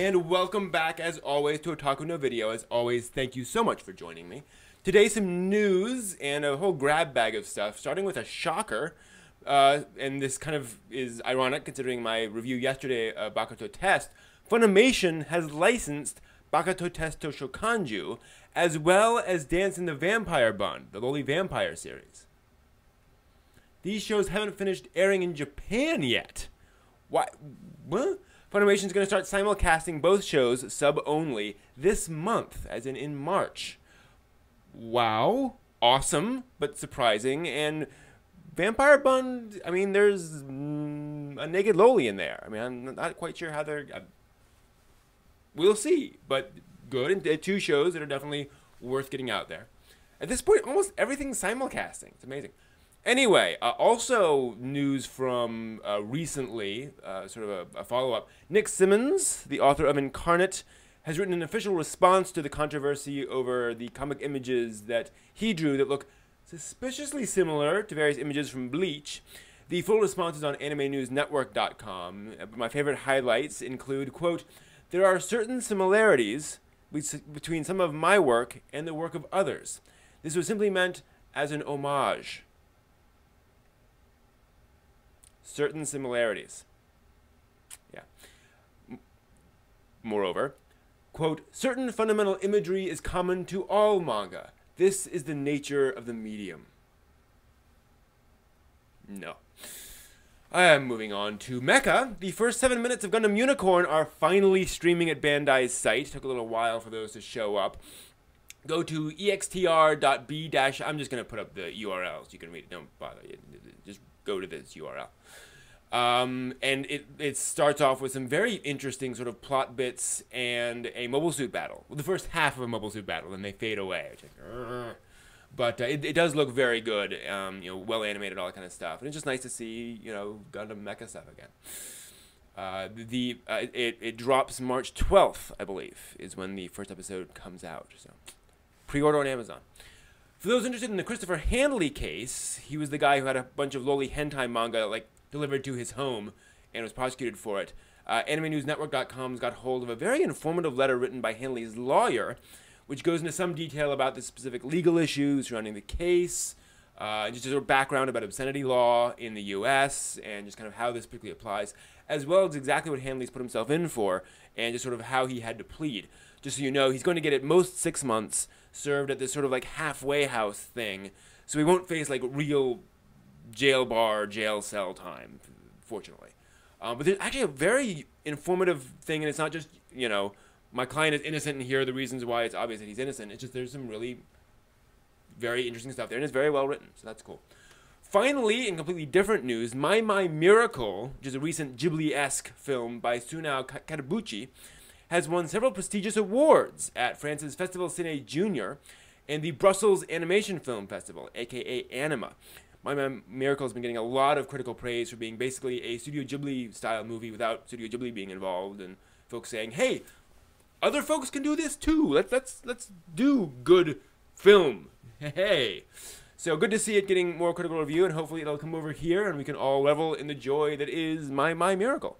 and welcome back, as always, to Otaku no Video. As always, thank you so much for joining me. Today, some news and a whole grab bag of stuff, starting with a shocker. And this kind of is ironic, considering my review yesterday of Bakuto Test. Funimation has licensed Bakuto Test to Shokanju, as well as Dance in the Vampire Bund, the Loli Vampire series. These shows haven't finished airing in Japan yet. Why? What? Funimation's going to start simulcasting both shows, sub-only, this month, as in March. Wow. Awesome, but surprising. And Vampire Bund, I mean, there's a naked loli in there. I mean, I'm not quite sure how they're... we'll see, but good. And two shows that are definitely worth getting out there. At this point, almost everything's simulcasting. It's amazing. Anyway, also news from recently, sort of a follow-up. Nick Simmons, the author of Incarnate, has written an official response to the controversy over the comic images that he drew that look suspiciously similar to various images from Bleach. The full response is on AnimeNewsNetwork.com. My favorite highlights include, quote, "There are certain similarities between some of my work and the work of others. This was simply meant as an homage." Certain similarities. Yeah. Moreover, quote, "Certain fundamental imagery is common to all manga. This is the nature of the medium." No. I am moving on to Mecha. The first 7 minutes of Gundam Unicorn are finally streaming at Bandai's site. Took a little while for those to show up. Go to extr.b- I'm just going to put up the URLs. You can read it. Don't bother. Just go to this URL. And it starts off with some very interesting sort of plot bits and a mobile suit battle. Well, the first half of a mobile suit battle, then they fade away. But it does look very good, you know, well animated, all that kind of stuff. And it's just nice to see, you know, Gundam Mecha stuff again. It drops March 12th, I believe, is when the first episode comes out. So pre-order on Amazon. For those interested in the Christopher Handley case, he was the guy who had a bunch of loli hentai manga like delivered to his home and was prosecuted for it. AnimeNewsNetwork.com's got hold of a very informative letter written by Hanley's lawyer, which goes into some detail about the specific legal issues surrounding the case, just a sort of background about obscenity law in the U.S., and just kind of how this particularly applies, as well as exactly what Hanley's put himself in for, and just sort of how he had to plead. Just so you know, he's going to get at most 6 months served at this sort of like halfway house thing, so he won't face like real jail cell time, fortunately. But there's actually a very informative thing, and it's not just, you know, my client is innocent and here are the reasons why it's obvious that he's innocent. It's just there's some really very interesting stuff there, and it's very well written, so that's cool. Finally, in completely different news, My Miracle, which is a recent Ghibli-esque film by Sunao Katabuchi, has won several prestigious awards at France's Festival Ciné Junior and the Brussels Animation Film Festival, aka Anima. My Miracle has been getting a lot of critical praise for being basically a Studio Ghibli-style movie without Studio Ghibli being involved, and folks saying, hey, other folks can do this too. Let's do good film. Hey. So good to see it getting more critical review, and hopefully it'll come over here and we can all revel in the joy that is My Miracle.